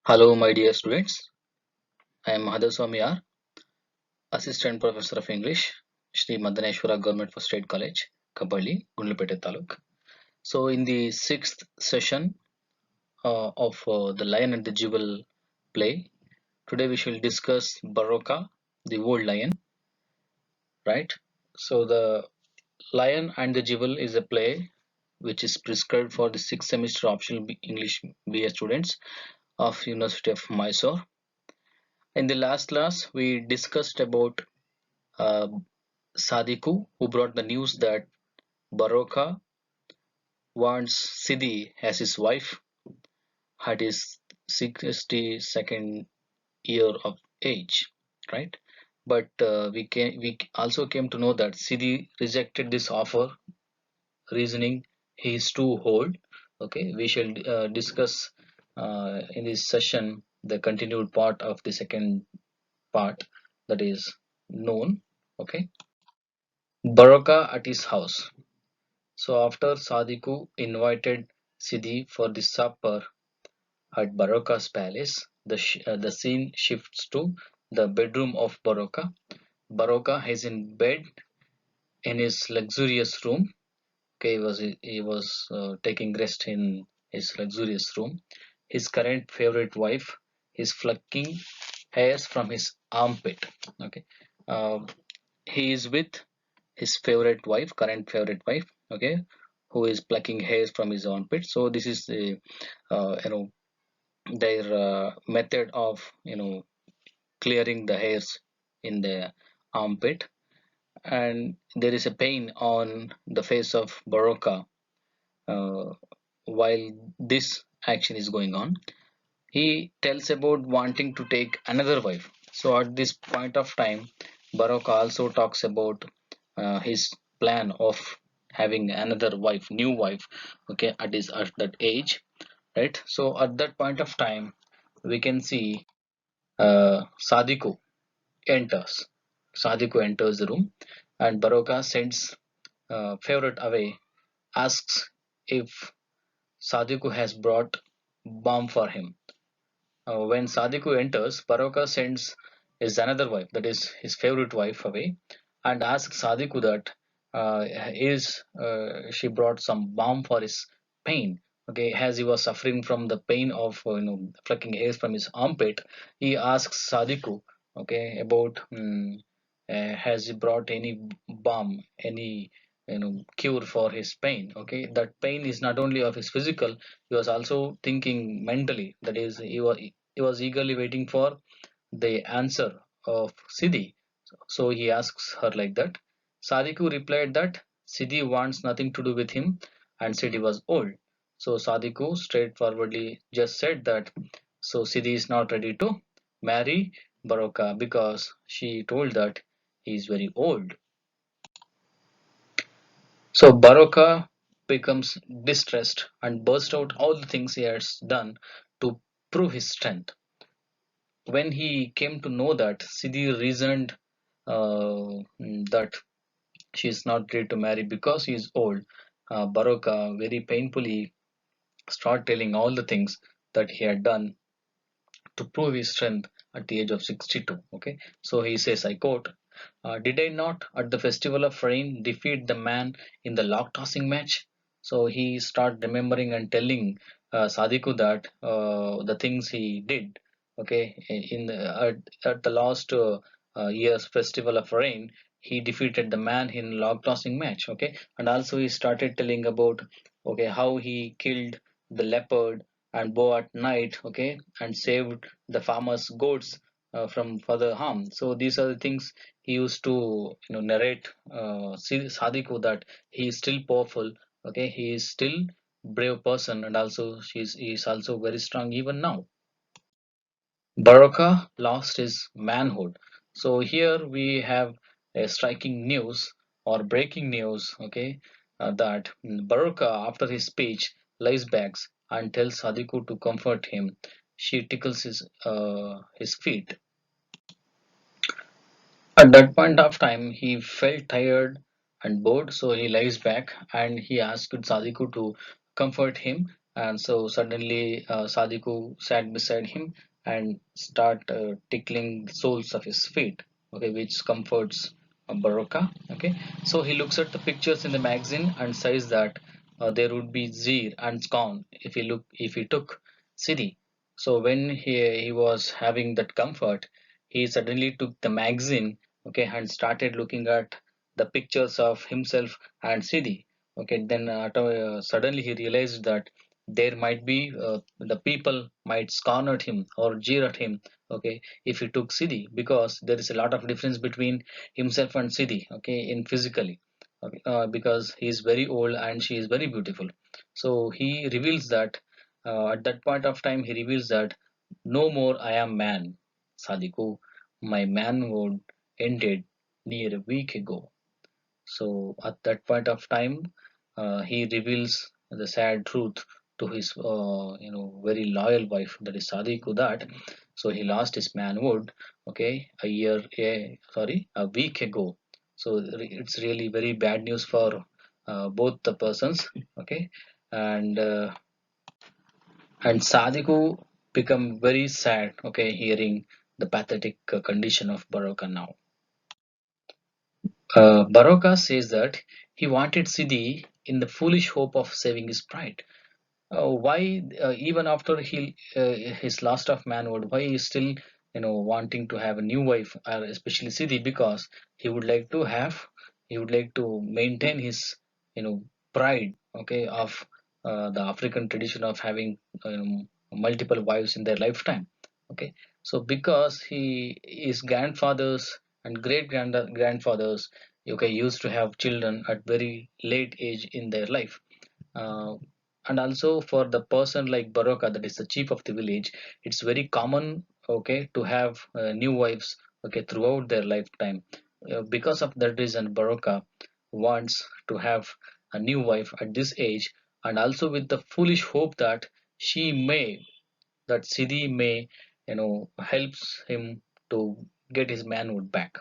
Hello, my dear students. I am Madhuswami R, Assistant Professor of English, Shri Madaneshwara Government for State College, Kabali, Gundlupete Taluk. So, in the sixth session of the Lion and the Jewel play, today we shall discuss Baroka, the Old Lion, right? So, the Lion and the Jewel is a play which is prescribed for the sixth semester optional English BA students of University of Mysore. In the last class, we discussed about uh, Sadiku, who brought the news that Baroka wants Sidi as his wife at his 62nd year of age, right? But we also came to know that Sidi rejected this offer, reasoning he is too old. Okay, we shall discuss in this session the continued part of the second part, that is known. Okay, Baroka at his house. So after Sadiku invited Sidi for the supper at Baroka's palace, the scene shifts to the bedroom of Baroka. Baroka is in bed in his luxurious room. Okay, he was taking rest in his luxurious room. His current favorite wife is plucking hairs from his armpit. Okay, uh, he is with his favorite wife, current favorite wife. Okay, who is plucking hairs from his armpit. So this is the their method of clearing the hairs in the armpit, and there is a pain on the face of Baroka uh, while this action is going on. He tells about wanting to take another wife. So at this point of time, Baroka also talks about his plan of having another wife, new wife, okay, at that age, right? So at that point of time, we can see Sadiko enters. Sadiko enters the room, and Baroka sends favorite away, asks if Sadiko has brought balm for him. When Sadiku enters, Baroka sends his another wife, that is his favorite wife, away, and asks Sadiku that is she brought some balm for his pain. Okay, as he was suffering from the pain of plucking hairs from his armpit, he asks Sadiku, okay, about has he brought any balm, any cure for his pain. Okay, that pain is not only of his physical, he was also thinking mentally, that is he was eagerly waiting for the answer of Sidi. So he asks her like that. Sadiku replied that Sidi wants nothing to do with him and Sidi was old. So Sadiku straightforwardly just said that so Sidi is not ready to marry Baroka because she told that he is very old. So Baroka becomes distressed and bursts out all the things he has done to prove his strength. When he came to know that Sidi reasoned that she is not ready to marry because he is old, Baroka very painfully start telling all the things that he had done to prove his strength at the age of 62. Okay, so he says, I quote, did I not at the festival of rain defeat the man in the log tossing match? So he start remembering and telling Sadiku that the things he did, okay, at the last year's festival of rain, he defeated the man in log tossing match. Okay, and also he started telling about, okay, how he killed the leopard and boar at night, okay, and saved the farmers' goats from further harm. So these are the things he used to narrate Sadiko, that he is still powerful, okay, he is still brave person, and also he is also very strong even now. Baroka lost his manhood. So here we have a striking news or breaking news, okay, that Baroka, after his speech, lies back and tells Sadiku to comfort him. She tickles his feet. At that point of time, he felt tired and bored, so he lies back and he asked Sadiku to comfort him. and so suddenly Sadiku sat beside him and start tickling the soles of his feet, okay, which comforts Baroka. Okay, so he looks at the pictures in the magazine and says that there would be zeal and scorn if he took Sidi. So when he was having that comfort, he suddenly took the magazine, okay, and started looking at the pictures of himself and Sidi. Okay, then suddenly he realized that there might be the people might scorn at him or jeer at him, okay, if he took Sidi, because there is a lot of difference between himself and Sidi, okay, in physically, okay, because he is very old and she is very beautiful. So he reveals that at that point of time he reveals that no more I am man, Sadiku, my manhood ended near a week ago. So at that point of time, he reveals the sad truth to his, very loyal wife, that is Sadiku. That so he lost his manhood. Okay, a week ago. So it's really very bad news for both the persons. Okay, and and Sadiku become very sad. Okay, hearing the pathetic condition of Baroka now. Baroka says that he wanted Sidi in the foolish hope of saving his pride. Why, even after his last of manhood, why he is still, wanting to have a new wife, especially Sidi, because he would like to have, he would like to maintain his, pride, okay, of the African tradition of having multiple wives in their lifetime. Okay, so because his grandfathers and grandfathers, okay, used to have children at very late age in their life, uh, and also for the person like Baroka, that is the chief of the village, it's very common, okay, to have new wives, okay, throughout their lifetime. Because of that reason, Baroka wants to have a new wife at this age, and also with the foolish hope that she may that Sidi may, helps him to get his manhood back.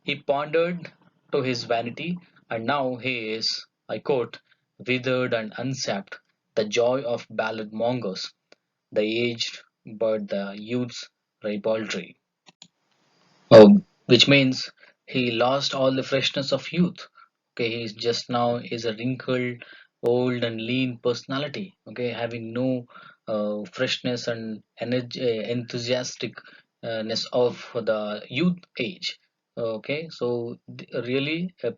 He pondered to his vanity, and now he is, I quote, withered and unsapped, the joy of ballad mongers, the aged but the youth's ribaldry. Which means he lost all the freshness of youth. Okay, he's just now is a wrinkled, old and lean personality. Okay, having no freshness and energy, enthusiasticness of the youth age. Okay, so really a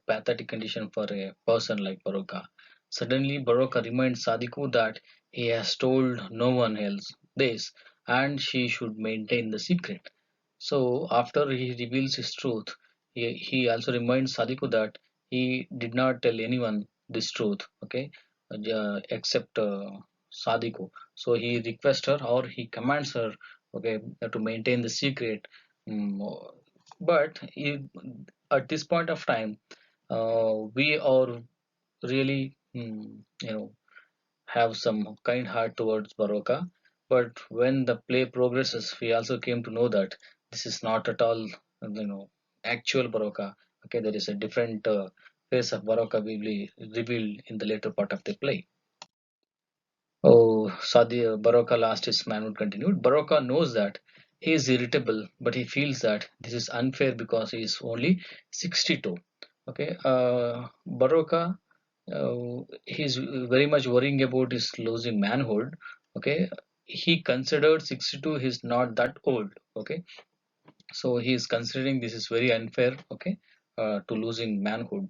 pathetic condition for a person like Baroka. Suddenly, Baroka reminds Sadiku that he has told no one else this, and she should maintain the secret. So after he reveals his truth, he also reminds Sadiku that he did not tell anyone this truth, okay, except Sadiku. So he requests her or he commands her, okay, to maintain the secret. But at this point of time, we are really, have some kind heart towards Baroka. But when the play progresses, we also came to know that this is not at all, actual Baroka. Okay, there is a different face of Baroka will be revealed in the later part of the play. Oh, Baroka lost his manhood continued. Baroka knows that he is irritable, but he feels that this is unfair because he is only 62. Okay, Baroka, he's very much worrying about his losing manhood. Okay, he considered 62 is not that old. Okay, so he is considering this is very unfair. Okay, to losing manhood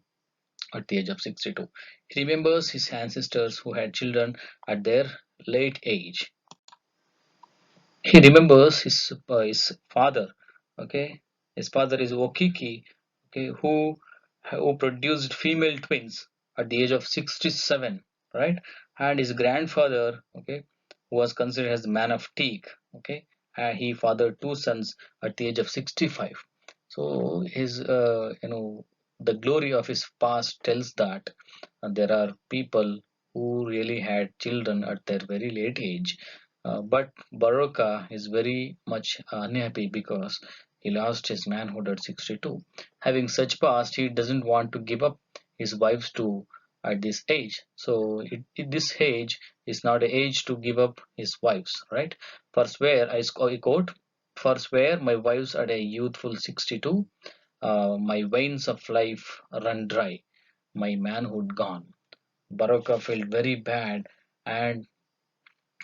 at the age of 62. He remembers his ancestors who had children at their late age. He remembers his father. Okay, his father is Okiki. Okay, who produced female twins at the age of 67, right? And his grandfather, okay, who was considered as the man of teak. Okay, and he fathered two sons at the age of 65. So his, the glory of his past tells that there are people who really had children at their very late age. But Baroka is very much unhappy because he lost his manhood at 62. Having such past, he doesn't want to give up his wives to at this age. So this age is not an age to give up his wives, right? For swear, I quote, for swear my wives at a youthful 62, my veins of life run dry, my manhood gone. Baroka felt very bad, and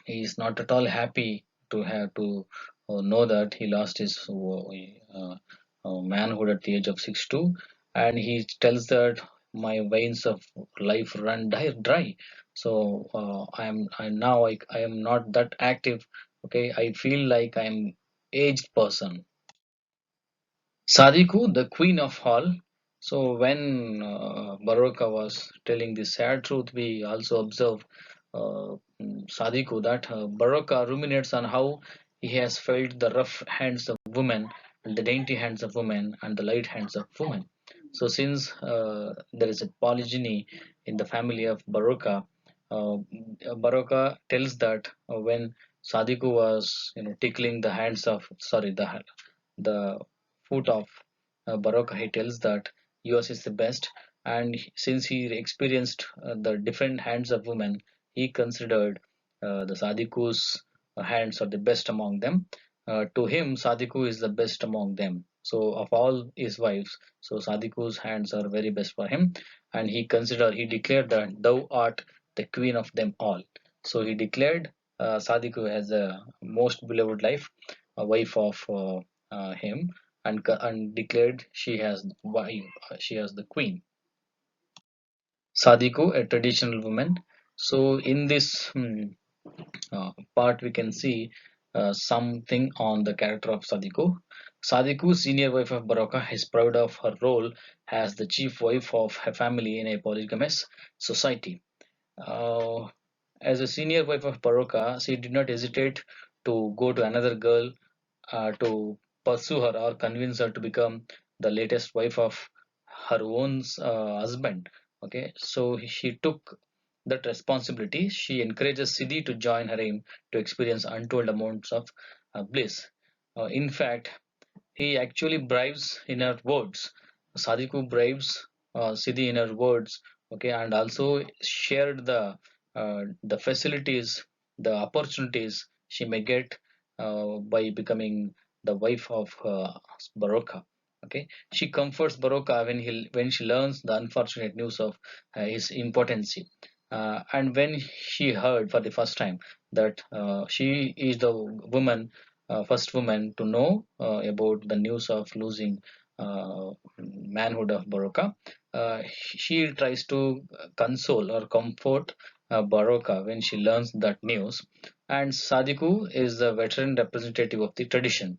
he is not at all happy to have to know that he lost his manhood at the age of 62, and he tells that my veins of life run dry. So I am not that active. Okay, I feel like I am aged person. Sadiku, the queen of all. So when Baroka was telling the sad truth, we also observe Sadiku that Baroka ruminates on how he has felt the rough hands of women, the dainty hands of women, and the light hands of women. So since there is a polygyny in the family of Baroka, Baroka tells that when Sadiku was, tickling the hands of, sorry, the foot of Baroka, he tells that yours is the best, and since he experienced the different hands of women, he considered the Sadiku's hands are the best among them. To him, Sadiku is the best among them. So of all his wives, so Sadiku's hands are very best for him, and he declared that thou art the queen of them all. So he declared Sadiku as the most beloved wife of him, and declared she has the queen. Sadiko, a traditional woman. So in this part, we can see something on the character of Sadiko. Sadiko, senior wife of Baroka, is proud of her role as the chief wife of her family in a polygamous society. Uh, as a senior wife of Baroka, she did not hesitate to go to another girl to pursue her or convince her to become the latest wife of her own husband. Okay, so she took that responsibility. She encourages Siddhi to join her aim to experience untold amounts of bliss. In fact, he actually bribes in her words. Sadiku bribes Siddhi in her words, okay, and also shared the facilities, the opportunities she may get by becoming the wife of Baroka. Okay, she comforts Baroka when she learns the unfortunate news of his impotency, and when she heard for the first time that she is the first woman to know about the news of losing manhood of Baroka. She tries to console or comfort Baroka when she learns that news. And Sadiku is the veteran representative of the tradition.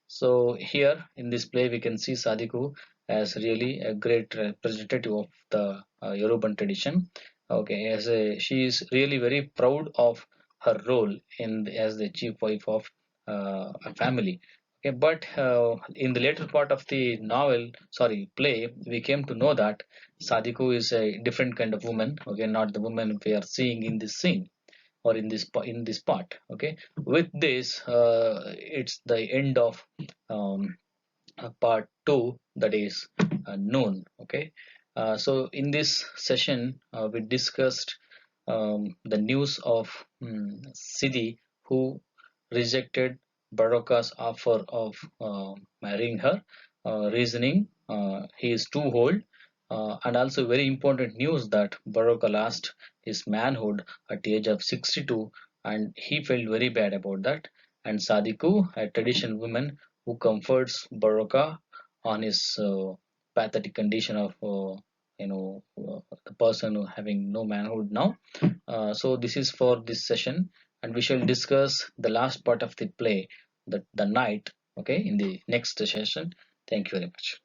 So here in this play, we can see Sadiku as really a great representative of the Yoruban tradition. Okay, she is really very proud of her role as the chief wife of a family. Okay, but in the later part of the play, we came to know that Sadiku is a different kind of woman. Okay, not the woman we are seeing in this scene or in this part. Okay, with this it's the end of part 2, that is known. Okay, so in this session we discussed the news of Sidi, who rejected Baroka's offer of marrying her, reasoning he is too old, and also very important news that Baroka lost his manhood at the age of 62, and he felt very bad about that. And Sadiku, a traditional woman who comforts Baroka on his pathetic condition of the person who having no manhood now. So this is for this session, and we shall discuss the last part of the play, the night. Okay, in the next session. Thank you very much.